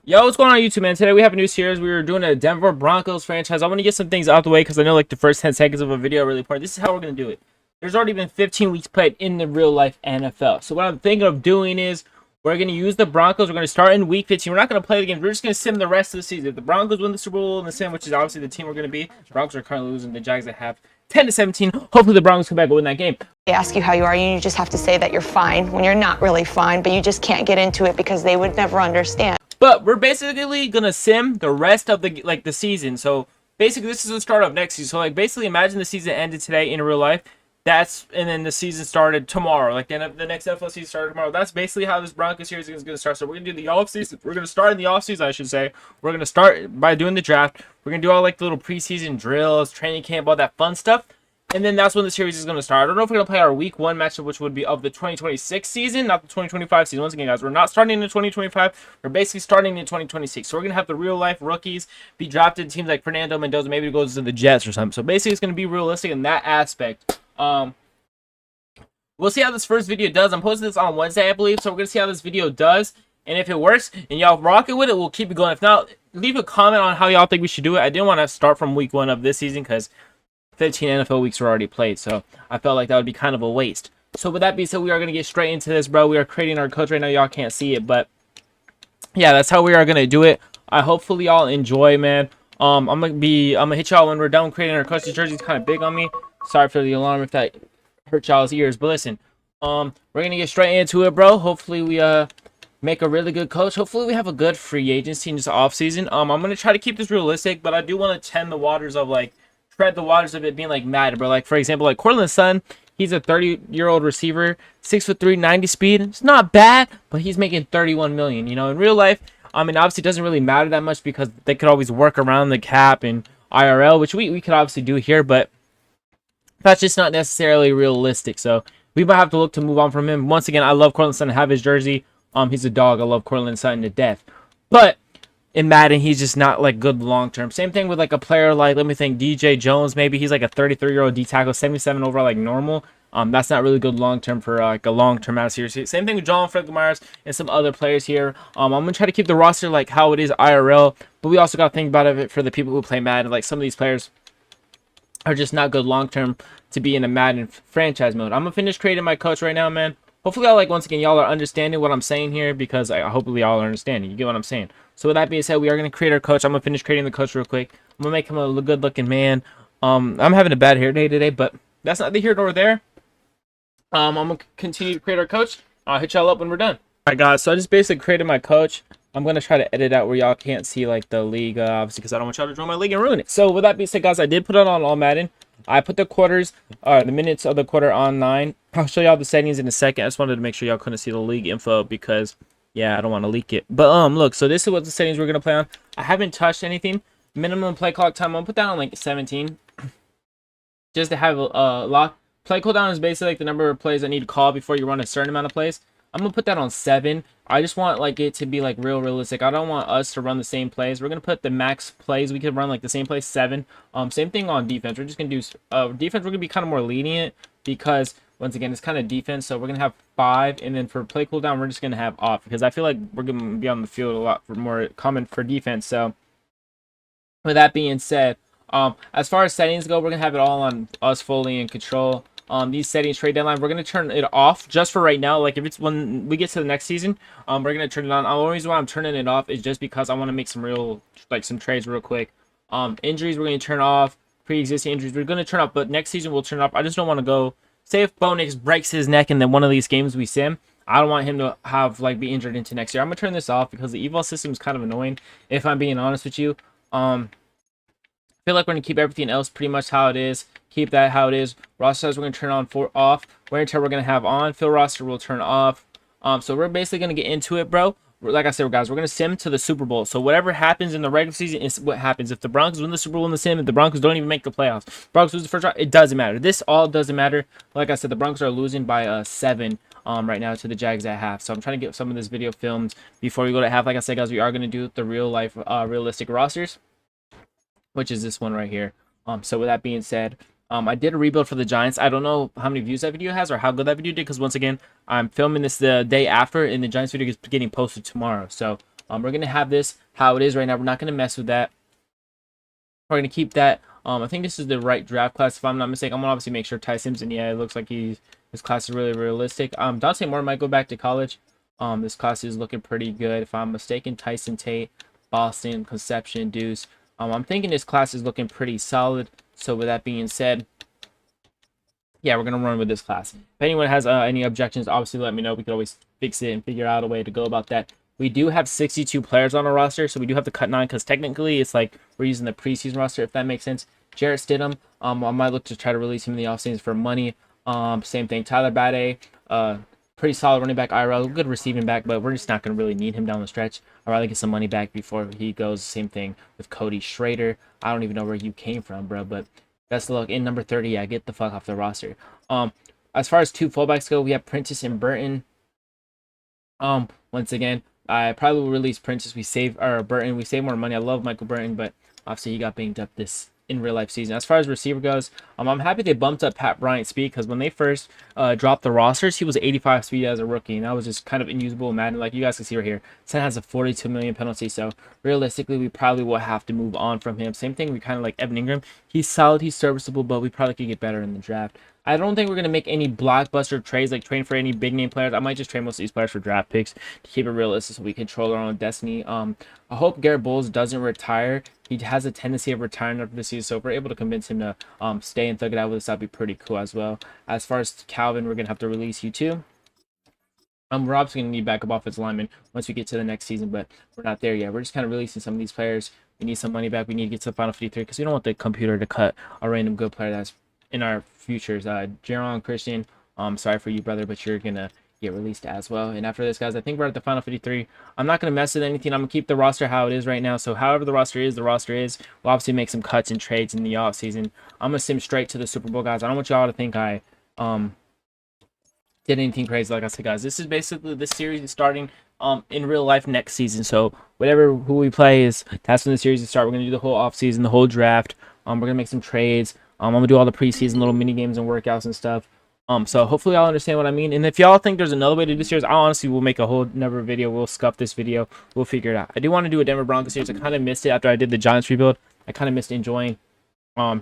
Yo, what's going on YouTube, man? Today we have a new series. We were doing a Denver Broncos franchise. I want to get some things out the way because I know like the first 10 seconds of a video are really important. This is how we're going to do it. There's already been 15 weeks played in the real life NFL. So what I'm thinking of doing is we're going to use the Broncos. We're going to start in week 15. We're not going to play the game. We're just going to sim the rest of the season. If the Broncos win the Super Bowl in the sim, which is obviously the team we're going to be, the Broncos are currently losing. The Jags that have 10-17. Hopefully the Broncos come back and win that game. They ask you how you are, and you just have to say that you're fine when you're not really fine, but you just can't get into it because they would never understand. But we're basically gonna sim the rest of the season. So basically, this is the start of next season. So like basically, imagine the season ended today in real life. And then the season started tomorrow. Like the next NFL season started tomorrow. That's basically how this Broncos series is gonna start. So we're gonna do the off season. We're gonna start in the off season, I should say. We're gonna start by doing the draft. We're gonna do all like the little preseason drills, training camp, all that fun stuff. And then that's when the series is going to start. I don't know if we're going to play our week 1 matchup, which would be of the 2026 season, not the 2025 season. Once again, guys, we're not starting in 2025. We're basically starting in 2026. So we're going to have the real-life rookies be drafted. Teams like Fernando Mendoza, maybe it goes to the Jets or something. So basically, it's going to be realistic in that aspect. We'll see how this first video does. I'm posting this on Wednesday, I believe. So we're going to see how this video does. And if it works and y'all rocking with it, we'll keep it going. If not, leave a comment on how y'all think we should do it. I didn't want to start from week 1 of this season because 15 NFL weeks were already played, so I felt like that would be kind of a waste. So with that being said, we are going to get straight into this, bro. We are creating our coach right now. Y'all can't see it, but yeah, that's how we are going to do it. Hopefully y'all enjoy, man. I'm gonna hit y'all when we're done creating our coach's jersey. It's kind of big on me. Sorry for the alarm if that hurt y'all's ears, but listen, we're going to get straight into it, bro. Hopefully we make a really good coach. Hopefully we have a good free agency in this off season. I'm going to try to keep this realistic, but I do want to tend the waters of like tread the waters of it being like Madden, bro. Like for example, like Cortland Sutton, he's a 30-year-old receiver, 6'3", 90 speed. It's not bad, but he's making 31 million. You know, in real life, I mean, obviously, it doesn't really matter that much because they could always work around the cap and IRL, which we could obviously do here, but that's just not necessarily realistic. So we might have to look to move on from him. Once again, I love Cortland Sutton. I have his jersey. He's a dog. I love Cortland Sutton to death, but in Madden, he's just not like good long term. Same thing with like a player like, let me think, DJ Jones. Maybe he's like a 33-year-old D tackle, 77 overall, like normal. That's not really good long term for like a long term out of series. Same thing with John Franklin Myers and some other players here. I'm gonna try to keep the roster like how it is IRL, but we also got to think about it for the people who play Madden. Like some of these players are just not good long term to be in a Madden franchise mode. I'm gonna finish creating my coach right now, man. Hopefully, once again, y'all are understanding what I'm saying here because hopefully y'all are understanding. You get what I'm saying? So with that being said, we are going to create our coach. I'm going to finish creating the coach real quick. I'm going to make him a good-looking man. I'm having a bad hair day today, but that's neither here nor there. I'm going to continue to create our coach. I'll hit y'all up when we're done. All right, guys, so I just basically created my coach. I'm going to try to edit out where y'all can't see like the league, obviously, because I don't want y'all to join my league and ruin it. So with that being said, guys, I did put it on all Madden. I put the the minutes of the quarter on 9. I'll show y'all the settings in a second. I just wanted to make sure y'all couldn't see the league info because, yeah, I don't want to leak it. But look, so this is what the settings we're gonna play on. I haven't touched anything. Minimum play clock time. I'm gonna put that on like 17, just to have a lock. Play cooldown is basically like the number of plays I need to call before you run a certain amount of plays. I'm gonna put that on 7. I just want like it to be like realistic. I don't want us to run the same plays. We're gonna put the max plays we could run like the same plays 7. Same thing on defense. We're just gonna do defense. We're gonna be kind of more lenient because once again it's kind of defense. So we're gonna have 5, and then for play cooldown we're just gonna have off because I feel like we're gonna be on the field a lot for more common for defense. So with that being said, as far as settings go, we're gonna have it all on us fully in control. These settings, trade deadline, we're going to turn it off just for right now. Like if it's when we get to the next season, we're going to turn it on. The only reason why I'm turning it off is just because I want to make some trades real quick. Injuries we're going to turn off. Pre-existing injuries we're going to turn off, but next season we'll turn it off. I just don't want to go, say if Bo Nix breaks his neck in then one of these games we sim, I don't want him to have like be injured into next year. I'm going to turn this off because the eval system is kind of annoying if I'm being honest with you. I feel like we're going to keep everything else pretty much how it is. Keep that how it is. Roster size we're going to turn on for off. Wear and tear we're going to have on. Fill roster will turn off. So we're basically going to get into it, bro. Like I said, guys, we're going to sim to the Super Bowl. So whatever happens in the regular season is what happens. If the Broncos win the Super Bowl in the sim, if the Broncos don't even make the playoffs, Broncos lose the first round, it doesn't matter. This all doesn't matter. Like I said, the Broncos are losing by 7 right now to the Jags at half. So I'm trying to get some of this video filmed before we go to half. Like I said, guys, we are going to do the real life realistic rosters, which is this one right here. So with that being said, I did a rebuild for the Giants. I don't know how many views that video has or how good that video did because once again, I'm filming this the day after and the Giants video is getting posted tomorrow. So We're going to have this how it is right now. We're not going to mess with that. We're going to keep that. I think this is the right draft class, if I'm not mistaken. I'm going to obviously make sure Ty Simpson, yeah, it looks like his class is really realistic. Dante Moore might go back to college. This class is looking pretty good. If I'm mistaken, Tyson Tate, Boston, Conception, Deuce. I'm thinking this class is looking pretty solid. So with that being said, yeah, we're going to run with this class. If anyone has any objections, obviously let me know. We could always fix it and figure out a way to go about that. We do have 62 players on our roster, so we do have to cut 9 because technically it's like we're using the preseason roster, if that makes sense. Jarrett Stidham, I might look to try to release him in the offseason for money. Same thing, Tyler Bade, pretty solid running back, IRL, good receiving back, but we're just not going to really need him down the stretch. I'd rather get some money back before he goes. Same thing with Cody Schrader. I don't even know where you came from, bro, but best of luck. In number 30, yeah, get the fuck off the roster. As far as 2 fullbacks go, we have Prentice and Burton. Once again, I probably will release Prentice. We save Burton. We save more money. I love Michael Burton, but obviously he got banged up this in real life season. As far as receiver goes, I'm happy they bumped up Pat Bryant's speed because when they first dropped the rosters, he was 85 speed as a rookie, and that was just kind of unusable in Madden. Like you guys can see right here, Sen has a 42 million penalty, so realistically, we probably will have to move on from him. Same thing, we kind of like Evan Ingram. He's solid, he's serviceable, but we probably could get better in the draft. I don't think we're going to make any blockbuster trades, like trading for any big name players. I might just trade most of these players for draft picks to keep it realistic so we control our own destiny. I hope Garrett Bowles doesn't retire. He has a tendency of retiring after the season, so if we're able to convince him to stay and thug it out with us, that'd be pretty cool as well. As far as Calvin, we're going to have to release you too. We're obviously going to need backup offensive linemen once we get to the next season, but we're not there yet. We're just kind of releasing some of these players. We need some money back. We need to get to the final 53 because we don't want the computer to cut a random good player that's in our futures. Jaron Christian, sorry for you, brother, but you're going to get released as well. And after this, guys, I think we're at the final 53. I'm not going to mess with anything. I'm going to keep the roster how it is right now. So however the roster is, the roster is. We'll obviously make some cuts and trades in the offseason. I'm going to sim straight to the Super Bowl, guys. I don't want y'all to think I did anything crazy. Like I said, guys, this is basically, this series is starting in real life next season. So who we play is, that's when the series is start. We're going to do the whole offseason, the whole draft. We're going to make some trades. I'm going to do all the preseason little mini games and workouts and stuff. So hopefully y'all understand what I mean. And if y'all think there's another way to do this series, I honestly will make a whole another video. We'll scuff this video. We'll figure it out. I do want to do a Denver Broncos series. I kind of missed it after I did the Giants rebuild. I kind of missed enjoying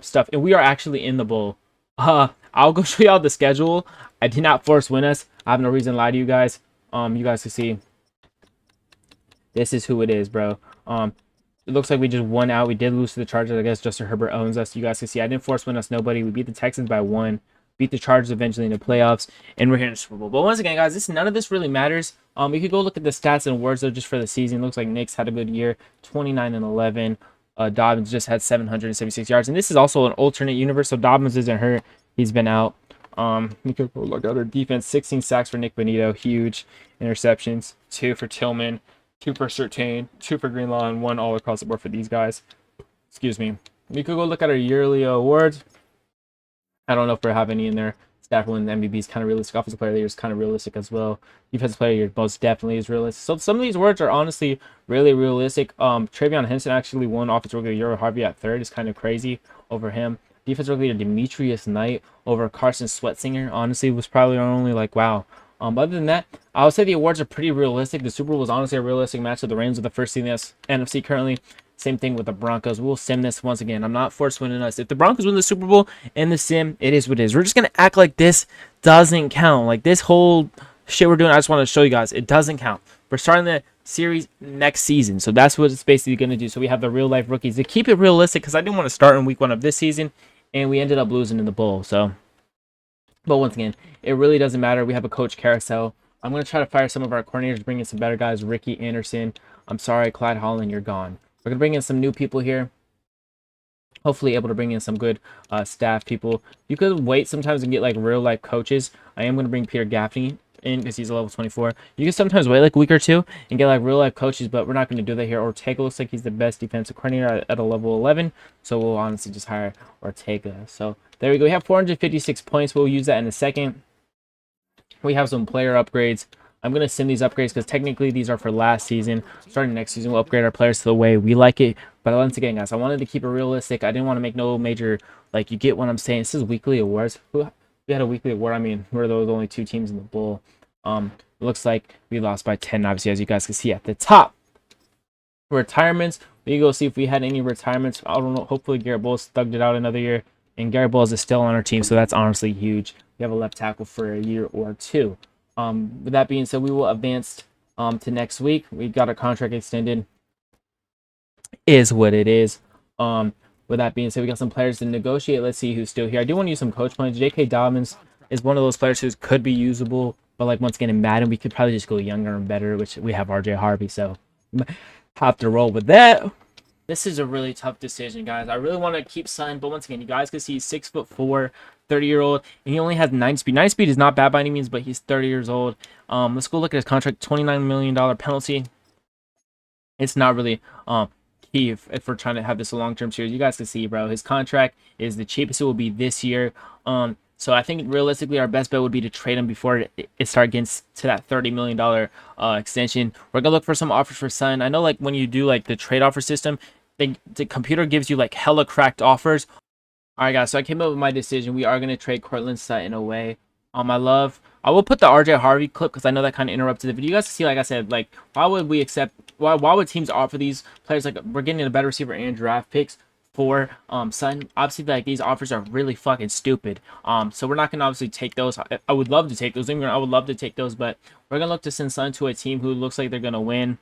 stuff. And we are actually in the bowl. I'll go show y'all the schedule. I did not force win us. I have no reason to lie to you guys. You guys can see. This is who it is, bro. It looks like we just won out. We did lose to the Chargers. I guess Justin Herbert owns us. You guys can see I didn't force win us nobody. We beat the Texans by 1. Beat the Chargers eventually in the playoffs. And we're here in the Super Bowl. But once again, guys, none of this really matters. We could go look at the stats and awards though just for the season. It looks like Knicks had a good year. 29-11. Dobbins just had 776 yards. And this is also an alternate universe. So Dobbins isn't hurt. He's been out. We could look at our defense. 16 sacks for Nick Bonito. Huge. Interceptions. 2 for Tillman. 2 for Surtain, 2 for Greenlaw, and 1 all across the board for these guys. Excuse me. We could go look at our yearly awards. I don't know if we have any in there. Stafford wins MVP is kind of realistic. Offensive player of the year is kind of realistic as well. Defensive player of the year most definitely is realistic. So some of these awards are honestly really realistic. Travion Henson actually won Offensive Rookie of the Year. Harvey at 3rd is kind of crazy over him. Defensive Rookie of the Year, Demetrius Knight over Carson Sweatzinger. Honestly, was probably our only wow. Other than that, I would say the awards are pretty realistic. The Super Bowl was honestly a realistic match of the Rams with the first seed in the NFC currently. Same thing with the Broncos. We'll sim this once again. I'm not force winning us. If the Broncos win the Super Bowl in the sim, it is what it is. We're just going to act like this doesn't count. Like this whole shit we're doing, I just want to show you guys, it doesn't count. We're starting the series next season. So that's what it's basically going to do. So we have the real life rookies to keep it realistic because I didn't want to start in week 1 of this season and we ended up losing in the bowl. So, but once again, it really doesn't matter. We have a coach carousel. I'm going to try to fire some of our coordinators, bring in some better guys. Ricky Anderson. I'm sorry, Clyde Holland, you're gone. We're going to bring in some new people here. Hopefully able to bring in some good staff people. You could wait sometimes and get real life coaches. I am going to bring Peter Gaffney in because he's a level 24. You can sometimes wait a week or 2 and get real life coaches, but we're not going to do that here. Ortega looks like he's the best defensive coordinator at a level 11. So we'll honestly just hire Ortega. So there we go. We have 456 points. We'll use that in a second. We have some player upgrades. I'm going to send these upgrades because technically these are for last season. Starting next season, we'll upgrade our players to the way we like it. But once again, guys, I wanted to keep it realistic. I didn't want to make no major, you get what I'm saying. This is weekly awards. We had a weekly award. I mean, we're those only 2 teams in the bowl. It looks like we lost by 10, obviously, as you guys can see at the top. Retirements, we go see if we had any retirements. I don't know. Hopefully Garrett Bowles thugged it out another year, and Garrett Bowles is still on our team, so that's honestly huge. We have a left tackle for a year or two. With that being said, we will advance to next week. We got a contract extended. Is what it is. With that being said, we got some players to negotiate. Let's see who's still here. I do want to use some coach points. J.K. Dobbins is one of those players who could be usable, but like once again in Madden, we could probably just go younger and better, which we have R.J. Harvey, so have to roll with that. This is a really tough decision, guys. I really want to keep Sun, but once again, you guys can see he's 6'4", 30-year-old, and he only has 9 speed. 9 speed is not bad by any means, but he's 30 years old. Let's go look at his contract. $29 million penalty. It's not really key if we're trying to have this a long-term series. You guys can see, bro, his contract is the cheapest it will be this year. So I think realistically our best bet would be to trade him before it starts getting to that $30 million extension. We're gonna look for some offers for Sun. I know like when you do like the trade offer system, the computer gives you like hella cracked offers. All right, guys. So I came up with my decision. We are gonna trade Cortland Sutton away. I will put the RJ Harvey clip because I know that kind of interrupted the video. You guys see, like I said, like why would we accept? Why would teams offer these players? Like we're getting a better receiver and draft picks for Sutton. Obviously, like these offers are really fucking stupid. So we're not gonna obviously take those. I would love to take those. I would love to take those, but we're gonna look to send Sutton to a team who looks like they're gonna win.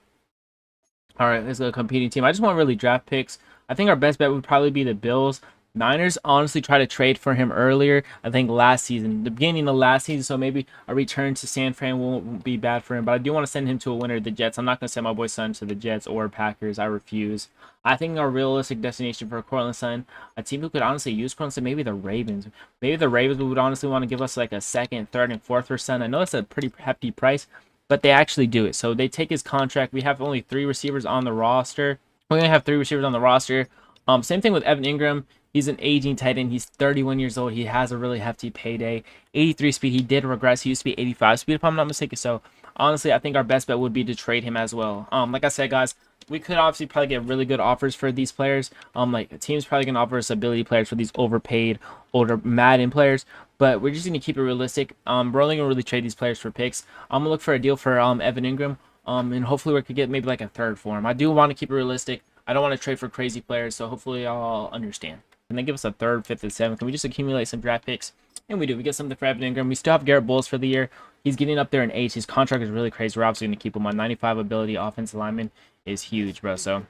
All right, let's go a competing team. I just want really draft picks. I think our best bet would probably be the Bills. Niners honestly try to trade for him earlier. I think last season, the beginning of last season, so maybe a return to San Fran won't be bad for him. But I do want to send him to a winner, the Jets. I'm not going to send my boy Son to the Jets or Packers. I refuse. I think our realistic destination for Cortland Sutton, a team who could honestly use Cortland Sutton, maybe the Ravens. Maybe the Ravens would honestly want to give us like a second, third, and fourth for Sutton. I know it's a pretty hefty price, but they actually do it. So they take his contract. We have only 3 receivers on the roster. We only have 3 receivers on the roster. Same thing with Evan Ingram. He's an aging tight end. He's 31 years old. He has a really hefty payday. 83 speed. He did regress. He used to be 85 speed, if I'm not mistaken. So, honestly, I think our best bet would be to trade him as well. Like I said, guys, we could obviously probably get really good offers for these players. Like, the team's probably going to offer us ability players for these overpaid, older Madden players. But we're just going to keep it realistic. We're only going to really trade these players for picks. I'm going to look for a deal for Evan Ingram. And hopefully we could get maybe like a third for him. I do want to keep it realistic. I don't want to trade for crazy players, so hopefully y'all understand. And they give us a third, fifth, and seventh. Can we just accumulate some draft picks? And we do. We get something for Evan Ingram. We still have Garrett Bowles for the year. He's getting up there in age. His contract is really crazy. We're obviously going to keep him on 95 ability. Offensive lineman is huge, bro. So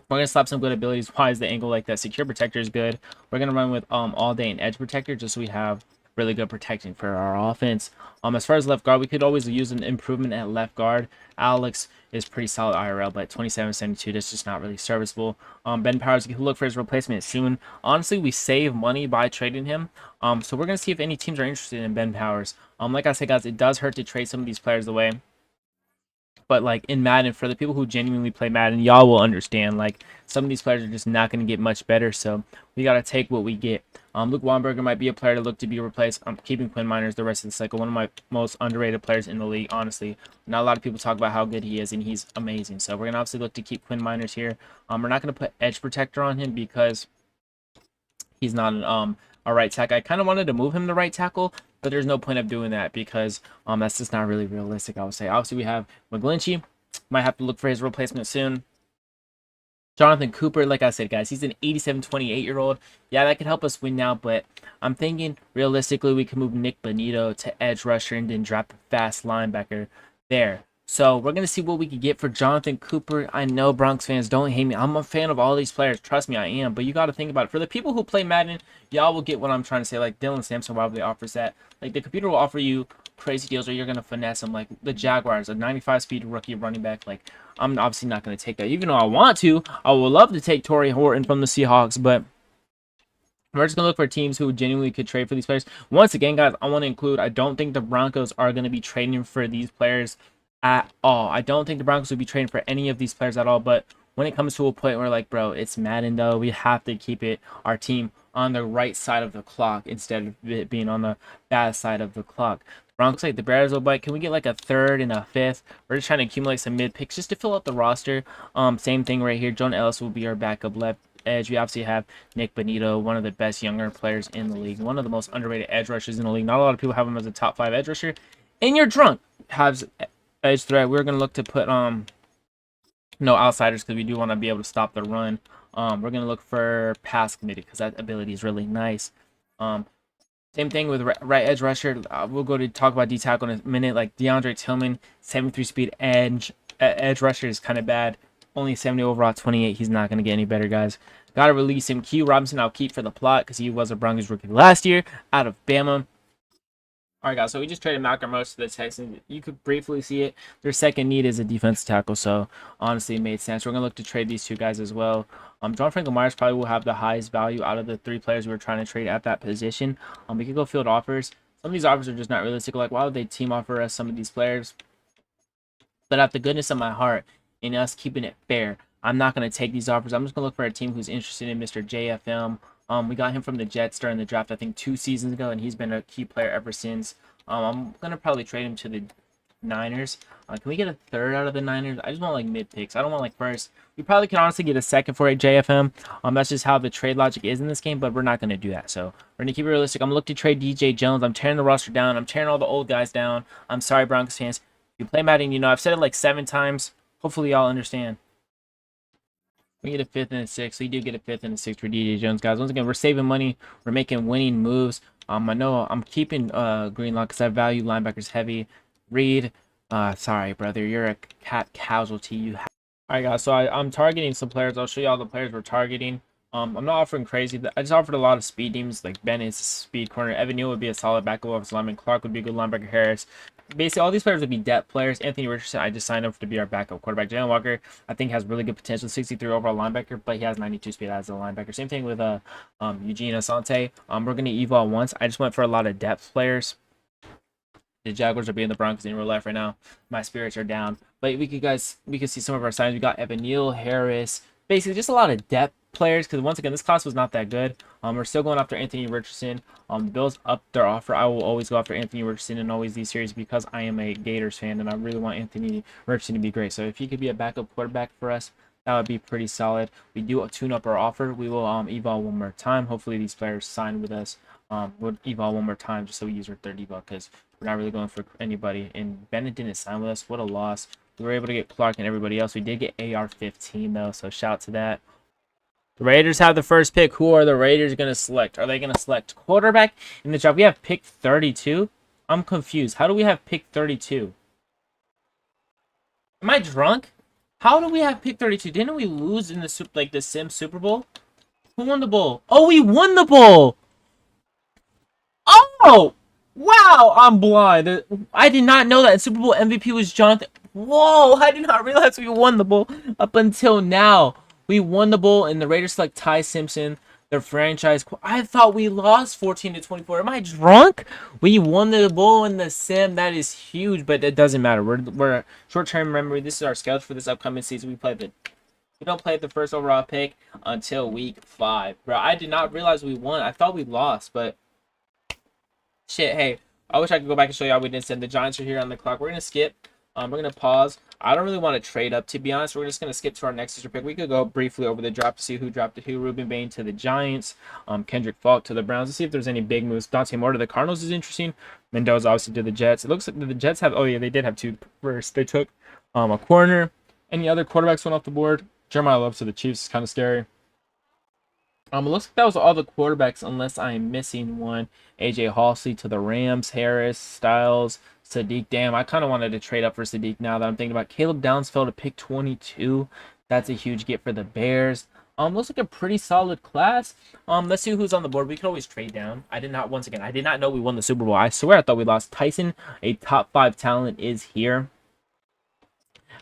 we're going to slap some good abilities. Why is the angle like that? Secure protector is good. We're going to run with all day and edge protector just so we have really good protection for our offense. As far as left guard, we could always use an improvement at left guard. Alex is pretty solid IRL, but 27.72, that's just not really serviceable. Ben Powers, you can look for his replacement soon. Honestly, we save money by trading him. So we're going to see if any teams are interested in Ben Powers. Like I said, guys, it does hurt to trade some of these players away. But like in Madden, for the people who genuinely play Madden, y'all will understand. Like some of these players are just not going to get much better, so we got to take what we get. Luke Wamberger might be a player to look to be replaced. I'm keeping Quinn Miners the rest of the cycle. One of my most underrated players in the league, honestly. Not a lot of people talk about how good he is, and he's amazing. So we're going to obviously look to keep Quinn Miners here. We're not going to put edge protector on him because he's not a right tackle. I kind of wanted to move him to right tackle, but there's no point of doing that because that's just not really realistic, I would say. Obviously, we have McGlinchey. Might have to look for his replacement soon. Jonathan Cooper, like I said, guys, he's an 87, 28-year-old. Yeah, that could help us win now, but I'm thinking realistically we can move Nick Bonito to edge rusher and then drop a fast linebacker there. So we're going to see what we can get for Jonathan Cooper. I know Bronx fans don't hate me. I'm a fan of all these players. Trust me, I am. But you got to think about it. For the people who play Madden, y'all will get what I'm trying to say. Like Dylan Sampson probably offers that. Like the computer will offer you crazy deals or you're going to finesse them. Like the Jaguars, a 95 speed rookie running back. Like I'm obviously not going to take that. Even though I want to, I would love to take Torrey Horton from the Seahawks. But we're just going to look for teams who genuinely could trade for these players. Once again, guys, I want to include, I don't think the Broncos are going to be trading for these players at all. I don't think the Broncos will be trading for any of these players at all. But when it comes to a point where, like, bro, it's Madden, though, we have to keep our team on the right side of the clock instead of it being on the bad side of the clock. Broncos, like the Bears will bite. Can we get like a third and a fifth? We're just trying to accumulate some mid picks just to fill out the roster. Same thing right here. Jonah Ellis will be our backup left edge. We obviously have Nick Bonito, one of the best younger players in the league, one of the most underrated edge rushers in the league. Not a lot of people have him as a top 5 edge rusher. And you're drunk. Has edge threat. We're gonna look to put No outsiders because we do want to be able to stop the run. We're gonna look for pass committee because that ability is really nice. Same thing with right edge rusher. We'll go to talk about D tackle in a minute. Like DeAndre Tillman, 73 speed edge rusher is kind of bad. Only 70 overall, 28. He's not gonna get any better, guys. Gotta release him. Q Robinson, I'll keep for the plot because he was a Broncos rookie last year out of Bama. All right, guys, so we just traded Malcolm Roach to the Texans. You could briefly see it. Their second need is a defensive tackle, so honestly, it made sense. We're going to look to trade these two guys as well. John Franklin Myers probably will have the highest value out of the 3 players we were trying to trade at that position. We could go field offers. Some of these offers are just not realistic. Like, why would they team offer us some of these players? But out the goodness of my heart and us keeping it fair, I'm not going to take these offers. I'm just going to look for a team who's interested in Mr. JFM. We got him from the Jets during the draft, I think 2 seasons ago, and he's been a key player ever since. I'm going to probably trade him to the Niners. Can we get a third out of the Niners? I just want like mid picks. I don't want like first. We probably can honestly get a second for a JFM. That's just how the trade logic is in this game, but we're not going to do that. So we're going to keep it realistic. I'm looking to trade DJ Jones. I'm tearing the roster down. I'm tearing all the old guys down. I'm sorry, Broncos fans. If you play Madden, you know I've said it like 7 times. Hopefully y'all understand. We get a 5th and a 6th. We do get a 5th and a 6th for DJ Jones, guys. Once again, we're saving money. We're making winning moves. I know I'm keeping Greenlaw because I value linebackers heavy. Reed, sorry, brother. You're a cat casualty. All right, guys. So I'm targeting some players. I'll show you all the players we're targeting. I'm not offering crazy. I just offered a lot of speed teams. Like Ben is a speed corner. Evan Neal would be a solid backup offensive lineman. Clark would be a good linebacker. Harris. Basically, all these players would be depth players. Anthony Richardson, I just signed up to be our backup quarterback. Jalen Walker, I think, has really good potential. 63 overall linebacker, but he has 92 speed as a linebacker. Same thing with Eugene Asante. We're going to evolve once. I just went for a lot of depth players. The Jaguars are beating the Broncos in real life right now. My spirits are down. But we could see some of our signs. We got Evan Neal, Harris. Basically, just a lot of depth players because once again this class was not that good. We're still going after Anthony Richardson. The Bills upped their offer. I will always go after Anthony Richardson in always these series because I am a Gators fan and I really want Anthony Richardson to be great. So if he could be a backup quarterback for us, that would be pretty solid. We do tune up our offer. We will eval one more time. Hopefully these players sign with us. We'll eval one more time just so we use our 30 eval because we're not really going for anybody. And Bennett didn't sign with us. What a loss. We were able to get Clark and everybody else. We did get AR-15 though, so shout out to that. The Raiders have the first pick. Who are the Raiders going to select? Are they going to select quarterback in the draft? We have pick 32. I'm confused. How do we have pick 32? Am I drunk? How do we have pick 32? Didn't we lose in the Sim Super Bowl? Who won the bowl? Oh, we won the bowl. Oh, wow. I'm blind. I did not know that Super Bowl MVP was Jonathan. Whoa, I did not realize we won the bowl up until now. We won the bowl, and the Raiders select Ty Simpson, their franchise. I thought we lost 14-24. Am I drunk? We won the bowl in the sim. That is huge, but it doesn't matter. We're short-term memory. This is our schedule for this upcoming season. We don't play the first overall pick until week 5. Bro, I did not realize we won. I thought we lost, but shit. Hey, I wish I could go back and show y'all we didn't send. The Giants are here on the clock. We're gonna skip. We're going to pause. I don't really want to trade up, to be honest. We're just going to skip to our next user pick. We could go briefly over the draft to see who drafted who. Ruben Bain to the Giants. Kendrick Falk to the Browns. Let's see if there's any big moves. Dante Moore to the Cardinals is interesting. Mendoza obviously to the Jets. It looks like the Jets have... Oh, yeah, they did have 2 first. They took a corner. Any other quarterbacks went off the board? Jeremiah Love to the Chiefs is kind of scary. It looks like that was all the quarterbacks unless I am missing one. AJ Halsey to the Rams. Harris, Styles, Sadiq. Damn, I kind of wanted to trade up for Sadiq now that I'm thinking about. Caleb Downs fell to pick 22. That's a huge get for the Bears. Looks like a pretty solid class. Let's see who's on the board. We could always trade down. I did not know we won the Super Bowl. I swear I thought we lost. Tyson, a top 5 talent, is here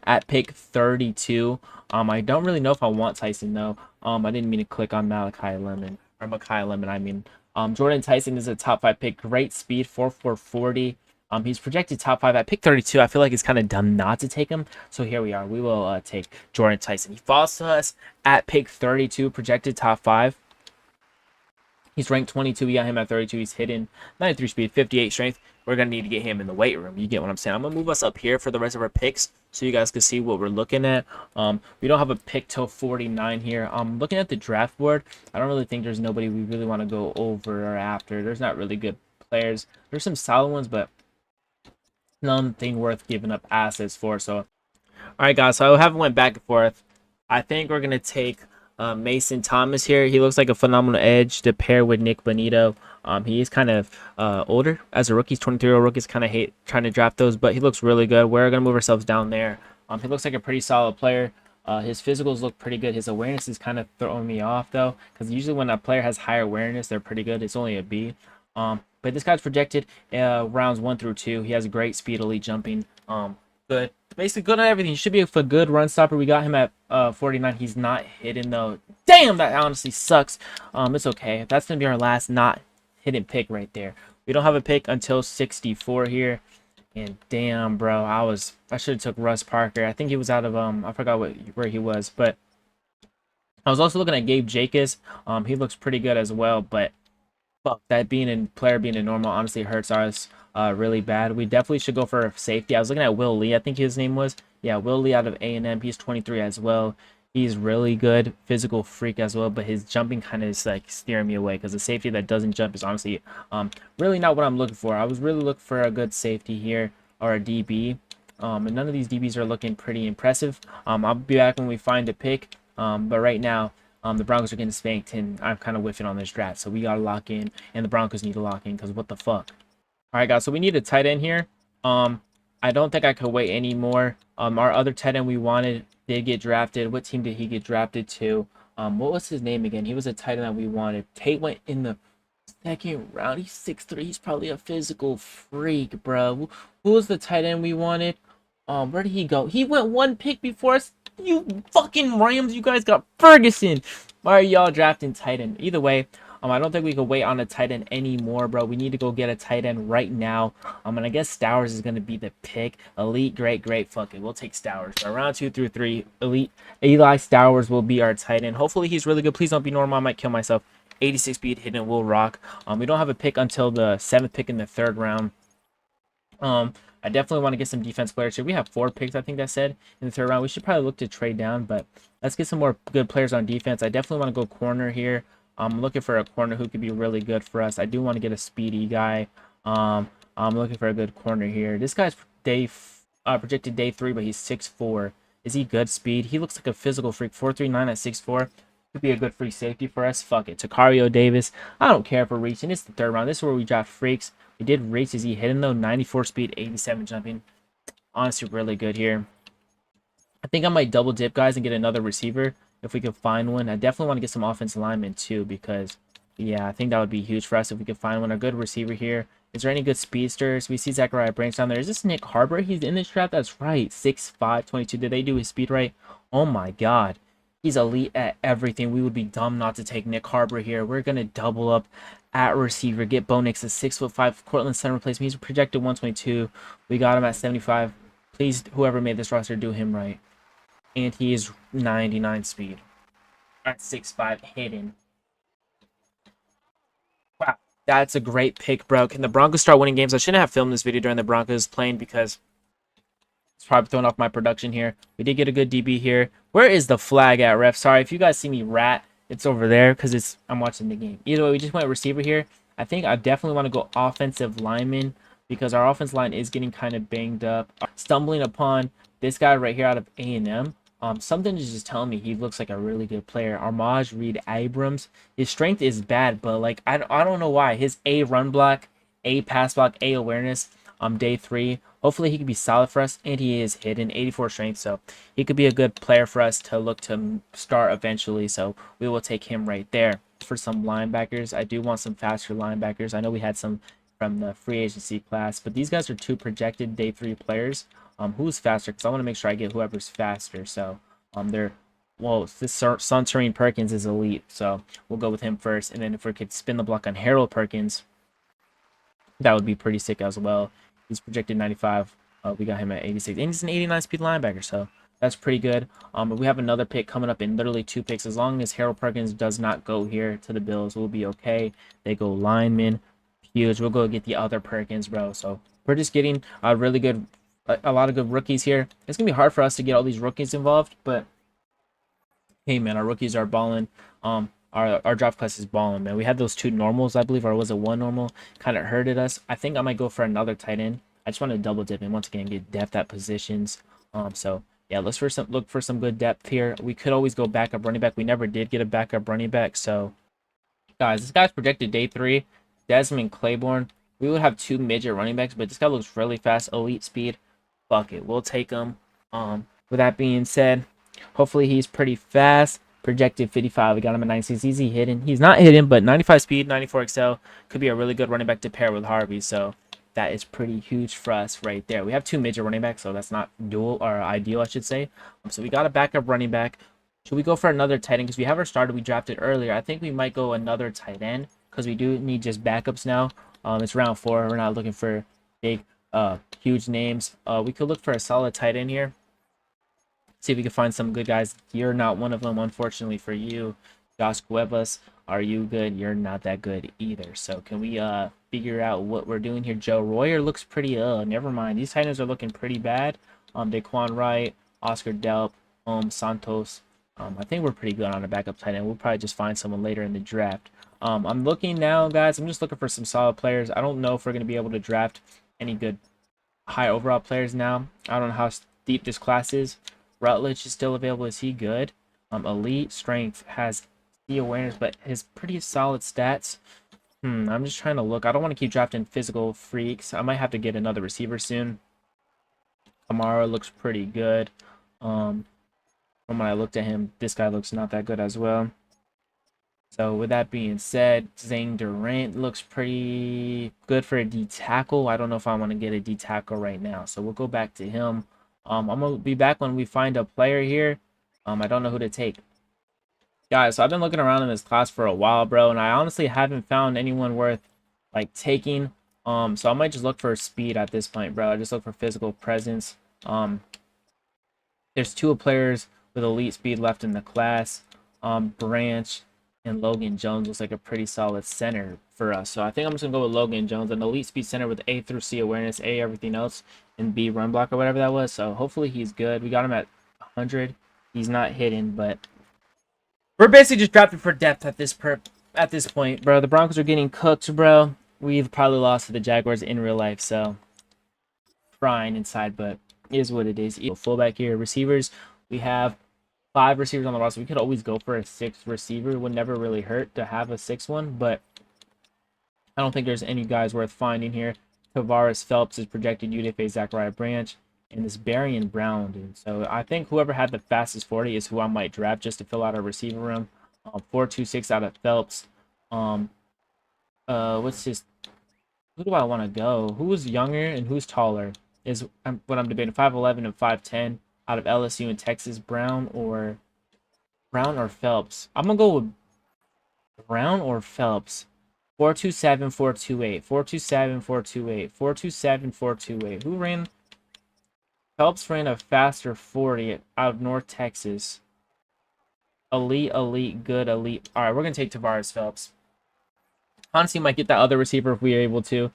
at pick 32. I don't really know if I want Tyson though. I didn't mean to click on Malachi Lemon. I mean. Jordan Tyson is a top 5 pick. Great speed, 4.4 40. He's projected top 5 at pick 32. I feel like it's kind of dumb not to take him. So here we are. We will take Jordan Tyson. He falls to us at pick 32, projected top 5. He's ranked 22. We got him at 32. He's hidden. 93 speed, 58 strength. We're going to need to get him in the weight room. You get what I'm saying? I'm going to move us up here for the rest of our picks so you guys can see what we're looking at. We don't have a pick till 49 here. Looking at the draft board, I don't really think there's nobody we really want to go over or after. There's not really good players. There's some solid ones, but nothing worth giving up assets for. So All right, guys. So I haven't went back and forth. I think we're gonna take Mason Thomas here. He looks like a phenomenal edge to pair with Nick Bonito. He is kind of older as a rookie. He's 23-year-old rookies kind of hate trying to draft those, but he looks really good. We're gonna move ourselves down there. He looks like a pretty solid player. His physicals look pretty good. His awareness is kind of throwing me off though, because usually when a player has higher awareness, they're pretty good. It's only a B. But this guy's projected rounds 1 through 2. He has great speed, elite jumping. Good. Basically good on everything. He should be a good run stopper. We got him at 49. He's not hidden though. Damn, that honestly sucks. It's okay. That's gonna be our last not hidden pick right there. We don't have a pick until 64 here. And damn, bro, I should have took Russ Parker. I think he was out of I forgot where he was, but I was also looking at Gabe Jacobs. He looks pretty good as well, but fuck, that player being a normal honestly hurts us really bad. We definitely should go for a safety. I was looking at Will Lee, I think his name was. Yeah, Will Lee out of A&M. He's 23 as well. He's really good, physical freak as well, but his jumping kind of is like steering me away because the safety that doesn't jump is honestly really not what I'm looking for. I was really looking for a good safety here or a DB. And none of these DBs are looking pretty impressive. I'll be back when we find a pick. But right now, the Broncos are getting spanked, and I'm kind of whiffing on this draft. So we got to lock in, and the Broncos need to lock in because what the fuck. All right, guys, so we need a tight end here. I don't think I could wait anymore. Our other tight end we wanted did get drafted. What team did he get drafted to? What was his name again? He was a tight end that we wanted. Tate went in the second round. He's 6'3". He's probably a physical freak, bro. Who was the tight end we wanted? Where did he go? He went one pick before us. You fucking Rams, you guys got Ferguson. Why are y'all drafting tight end? Either way, I don't think we can wait on a tight end anymore, bro. We need to go get a tight end right now. And I guess Stowers is gonna be the pick. Elite, great. Fuck it, we'll take Stowers. So round 2 through 3, elite Eli Stowers will be our tight end. Hopefully he's really good. Please don't be normal. I might kill myself. 86 speed, hidden will rock. We don't have a pick until the 7th pick in the 3rd round. I definitely want to get some defense players here. We have 4 picks, I think that said, in the 3rd round. We should probably look to trade down, but let's get some more good players on defense. I definitely want to go corner here. I'm looking for a corner who could be really good for us. I do want to get a speedy guy. I'm looking for a good corner here. This guy's projected day 3, but he's 6'4". Is he good speed? He looks like a physical freak. 4.39 at 6'4". Could be a good free safety for us. Fuck it. Takario Davis. I don't care if we're reaching. It's the 3rd round. This is where we draft freaks. We did reach. Is he hidden though? 94 speed, 87 jumping. Honestly, really good here. I think I might double dip, guys, and get another receiver if we could find one. I definitely want to get some offensive linemen too because, yeah, I think that would be huge for us if we could find one. A good receiver here. Is there any good speedsters? We see Zachariah Branch down there. Is this Nick Harbor? He's in this draft? That's right. 6'5", 22. Did they do his speed right? Oh my god. He's elite at everything. We would be dumb not to take Nick Harbor here. We're going to double up at receiver. Get Bo Nix at 6'5". Cortland center replacement. He's projected 122. We got him at 75. Please, whoever made this roster, do him right. And he is 99 speed. At 6'5", hidden. Wow. That's a great pick, bro. Can the Broncos start winning games? I shouldn't have filmed this video during the Broncos playing because it's probably throwing off my production here. We did get a good DB here. Where is the flag at, ref? Sorry, if you guys see me rat, it's over there because I'm watching the game. Either way, we just went receiver here. I think I definitely want to go offensive lineman because our offense line is getting kind of banged up. Stumbling upon this guy right here out of A&M. Something is just telling me he looks like a really good player. Armaj Reed Abrams. His strength is bad, but like I don't know why. His A run block, A pass block, A awareness. Day 3. Hopefully he could be solid for us, and he is hidden 84 strength, so he could be a good player for us to look to start eventually. So we will take him right there. For some linebackers, I do want some faster linebackers. I know we had some from the free agency class, but these guys are 2 projected day 3 players. Who's faster? Because I want to make sure I get whoever's faster. So this Suntarine Perkins is elite, so we'll go with him first. And then if we could spin the block on Harold Perkins, that would be pretty sick as well. He's projected 95. We got him at 86. And he's an 89 speed linebacker, so that's pretty good. But we have another pick coming up in literally 2 picks. As long as Harold Perkins does not go here to the Bills, we'll be okay. They go lineman. Huge. We'll go get the other Perkins, bro. So we're just getting a lot of good rookies here. It's going to be hard for us to get all these rookies involved, but hey, man, our rookies are balling. Our draft class is balling, man. We had those 2 normals, I believe, or was it 1 normal? Kind of hurted us. I think I might go for another tight end. I just want to double dip and once again get depth at positions. So yeah, let's look for some good depth here. We could always go backup running back. We never did get a backup running back. So, guys, this guy's projected day 3. Desmond Claiborne. We would have 2 midget running backs, but this guy looks really fast. Elite speed. Fuck it. We'll take him. With that being said, hopefully he's pretty fast. Projected 55. We got him at 96. Easy hidden. He's not hidden, but 95 speed, 94 excel. Could be a really good running back to pair with Harvey. So that is pretty huge for us right there. We have 2 major running backs, so that's not dual or ideal, I should say. So we got a backup running back. Should we go for another tight end? Because we have our starter we drafted earlier. I think we might go another tight end because we do need just backups now. It's round 4. We're not looking for big, huge names. We could look for a solid tight end here. See if we can find some good guys. You're not one of them, unfortunately for you. Josh Cuevas, are you good? You're not that good either. So can we figure out what we're doing here? Joe Royer looks pretty never mind. These tight ends are looking pretty bad. Daquan Wright, Oscar Delp, Santos. I think we're pretty good on a backup tight end. We'll probably just find someone later in the draft. I'm looking now, guys. I'm just looking for some solid players. I don't know if we're going to be able to draft any good high overall players now. I don't know how deep this class is. Rutledge is still available. Is he good? Elite strength, has the awareness, but his pretty solid stats. I'm just trying to look. I don't want to keep drafting physical freaks. I might have to get another receiver soon. Kamara looks pretty good. From when I looked at him, this guy looks not that good as well. So with that being said, Zane Durant looks pretty good for a D tackle. I don't know if I want to get a D tackle right now, so we'll go back to him. I'm gonna be back when we find a player here. I don't know who to take. Guys, so I've been looking around in this class for a while, bro, and I honestly haven't found anyone worth like taking. So I might just look for speed at this point, bro. I just look for physical presence. There's 2 players with elite speed left in the class. Branch and Logan Jones looks like a pretty solid center for us. So I think I'm just gonna go with Logan Jones, an elite speed center with A through C awareness, A everything else, and B run block or whatever that was. So hopefully he's good. We got him at 100. He's not hidden, but we're basically just drafted for depth at this point, bro. The Broncos are getting cooked, bro. We've probably lost to the Jaguars in real life, so crying inside, but it is what it is. Fullback here, receivers. We have 5 receivers on the roster. We could always go for a 6th receiver. It would never really hurt to have a 6th one, but I don't think there's any guys worth finding here. Tavares Phelps is projected UDFA Zachariah Branch, and this Barian Brown dude. So I think whoever had the fastest 40 is who I might draft just to fill out our receiver room. 4.26 out of Phelps. What's his? Who do I want to go? Who's younger and who's taller? Is what I'm debating. 5'11" and 5'10" out of LSU and Texas. Brown or Phelps? I'm gonna go with Brown or Phelps. 4.27, 4.28, 4.27, 4.28, 4.27, 4.28. Who ran? Phelps ran a faster 40 out of North Texas. Elite, good, elite. All right, we're going to take Tavares Phelps. Honestly, might get that other receiver if we are able to.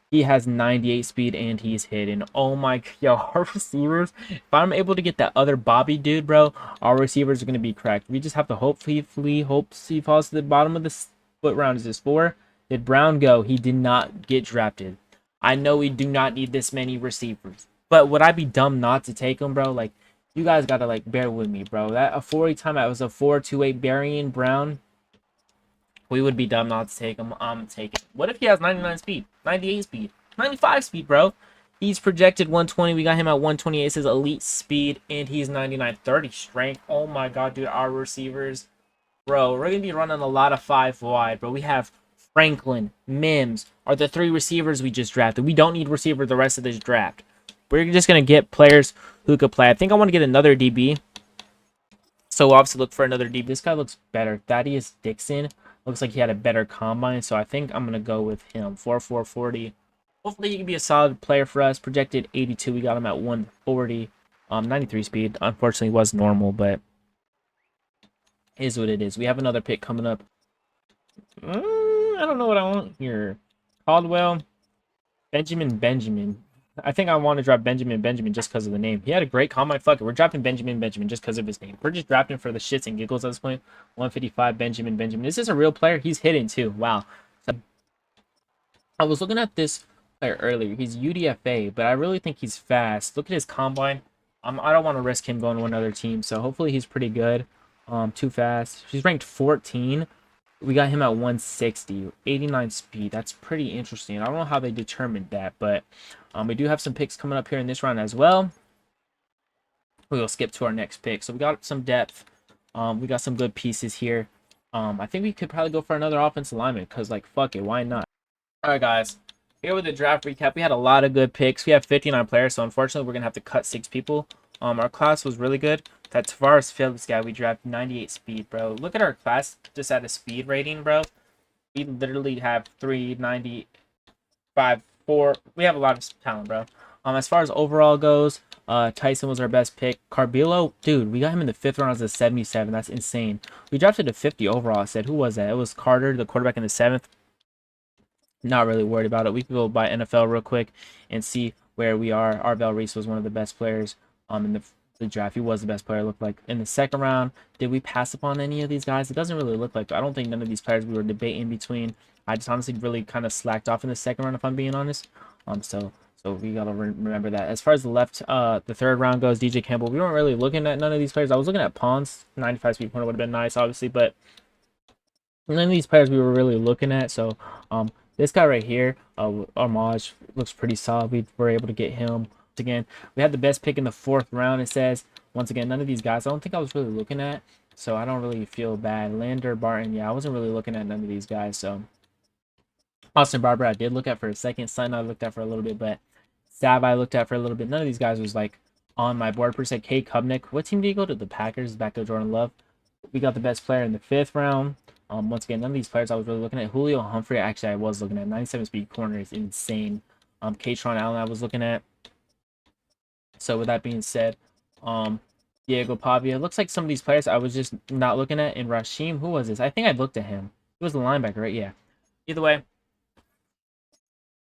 He has 98 speed and he's hidden. Oh my, yo, our receivers. If I'm able to get that other Bobby dude, bro, our receivers are going to be cracked. We just have to hopefully hope he falls to the bottom of this. What round is this? 4? Did Brown go? He did not get drafted. I know we do not need this many receivers. But would I be dumb not to take him, bro? Like, you guys got to, like, bear with me, bro. That a 40 time, that was a 4.28 Barian Brown. We would be dumb not to take him. I'm taking. What if he has 99 speed, 98 speed, 95 speed, bro? He's projected 120. We got him at 128. It says elite speed, and he's 99. 30 strength. Oh, my God, dude. Our receivers, bro, we're going to be running a lot of 5 wide, bro. We have Franklin, Mims are the 3 receivers we just drafted. We don't need receiver the rest of this draft. We're just going to get players who could play. I think I want to get another DB. So we'll obviously look for another DB. This guy looks better. Thaddeus Dixon looks like he had a better combine. So I think I'm going to go with him. 4.40. Hopefully he can be a solid player for us. Projected 82. We got him at 140. 93 speed. Unfortunately was normal, but is what it is. We have another pick coming up. I don't know what I want here. Caldwell. Benjamin. I think I want to drop Benjamin just because of the name. He had a great combine. Fuck it. We're dropping Benjamin just because of his name. We're just drafting for the shits and giggles at this point. 155 Benjamin. Is this a real player? He's hidden too. Wow. So, I was looking at this player earlier. He's UDFA, but I really think he's fast. Look at his combine. I don't want to risk him going to another team. So hopefully he's pretty good. Too fast. He's ranked 14. We got him at 160, 89 speed. That's pretty interesting. I don't know how they determined that, but we do have some picks coming up here in this round as well. We'll skip to our next pick. So we got some depth. We got some good pieces here. I think we could probably go for another offensive lineman because, like, fuck it, why not? All right, guys. Here with the draft recap, we had a lot of good picks. We have 59 players, so unfortunately, we're going to have to cut 6 people. Our class was really good. That Tavares Phillips guy, we drafted 98 speed, bro. Look at our class just at a speed rating, bro. We literally have 395, 4. We have a lot of talent, bro. As far as overall goes, Tyson was our best pick. Carbillo, dude, we got him in the 5th round as a 77. That's insane. We drafted a 50 overall. I said, who was that? It was Carter, the quarterback in the 7th. Not really worried about it. We can go by NFL real quick and see where we are. Arvell Reese was one of the best players in the draft. He was the best player, looked like. In the 2nd round, did we pass upon any of these guys? It doesn't really look like. I don't think none of these players we were debating between. I just honestly really kind of slacked off in the 2nd round, if I'm being honest. So we gotta remember that. As far as the 3rd round goes, DJ Campbell, we weren't really looking at none of these players. I was looking at Pons, 95 speed corner would have been nice, obviously, but none of these players we were really looking at. So this guy right here, Armage, looks pretty solid. We were able to get him. Once again, we had the best pick in the 4th round. It says, once again, none of these guys I don't think I was really looking at, so I don't really feel bad. Lander, Barton, yeah, I wasn't really looking at none of these guys. So Austin Barber I did look at for a second. Sutton I looked at for a little bit, but Sav I looked at for a little bit. None of these guys was like on my board per se. Kay Kubnik, what team did he go to? The Packers, back to Jordan Love. We got the best player in the 5th round. Once again, none of these players I was really looking at. Julio Humphrey, actually, I was looking at. 97 speed corner is insane. Katron Allen, I was looking at. So with that being said, Diego Pavia. Looks like some of these players I was just not looking at. And Rasheem, who was this? I think I looked at him. He was the linebacker, right? Yeah. Either way,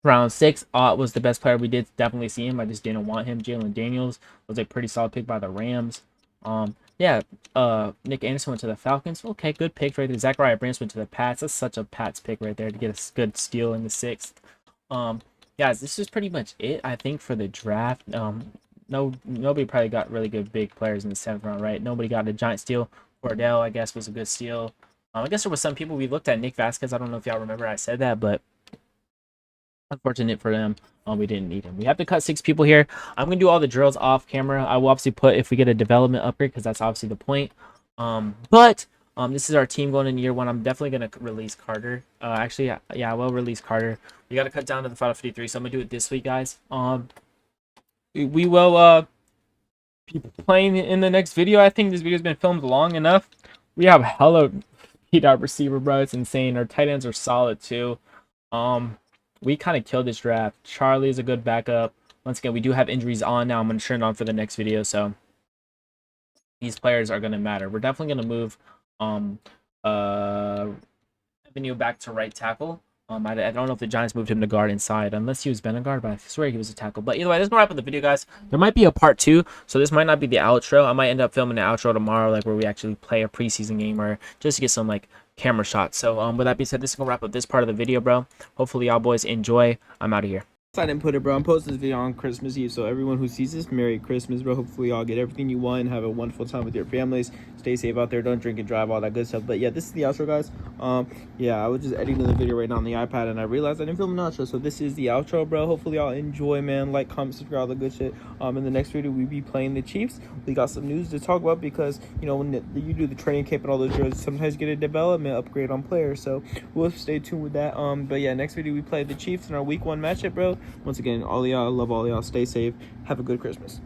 round 6, Ott was the best player. We did definitely see him. I just didn't want him. Jalen Daniels was a pretty solid pick by the Rams. Yeah, Nick Anderson went to the Falcons. Okay, good pick right there. Zachariah Branch went to the Pats. That's such a Pats pick right there to get a good steal in the 6th. Guys, this is pretty much it, I think, for the draft. Nobody probably got really good big players in the 7th round, right? Nobody got a giant steal. Cordell, I guess, was a good steal. I guess there was some people we looked at. Nick Vasquez, I don't know if y'all remember I said that, but unfortunate for them. We didn't need him. We have to cut 6 people here. I'm going to do all the drills off camera. I will obviously put if we get a development upgrade because that's obviously the point. But this is our team going in year 1. I'm definitely going to release Carter. Actually, yeah, I will release Carter. We got to cut down to the final 53, so I'm going to do it this week, guys. We will be playing in the next video. I think this video's been filmed long enough. We have hella beat out receiver, bro. It's insane. Our tight ends are solid, too. We kind of killed this draft. Charlie is a good backup. Once again, we do have injuries on now. I'm going to turn it on for the next video, so these players are going to matter. We're definitely going to move Avenue back to right tackle. I don't know if the Giants moved him to guard inside, unless he was been a guard, but I swear he was a tackle. But either way, this is going to wrap up the video, guys. There might be a part 2, so this might not be the outro. I might end up filming the outro tomorrow, like where we actually play a preseason game or just to get some like camera shots. So with that being said, this is going to wrap up this part of the video, bro. Hopefully y'all boys enjoy. I'm out of here. I didn't put it, bro. I'm posting this video on Christmas Eve, so everyone who sees this, Merry Christmas, bro. Hopefully y'all get everything you want and have a wonderful time with your families. Stay safe out there. Don't drink and drive, all that good stuff. But yeah, this is the outro, guys. Yeah, I was just editing the video right now on the iPad, and I realized I didn't film an outro, so this is the outro, bro. Hopefully y'all enjoy, man. Like, comment, subscribe, all the good shit. In the next video, we'll be playing the Chiefs. We got some news to talk about because, you know, when you do the training camp and all those drills, sometimes you get a development upgrade on players, so we'll stay tuned with that. But yeah, next video, we play the Chiefs in our week 1 matchup, bro. Once again, all y'all, I love all y'all. Stay safe. Have a good Christmas.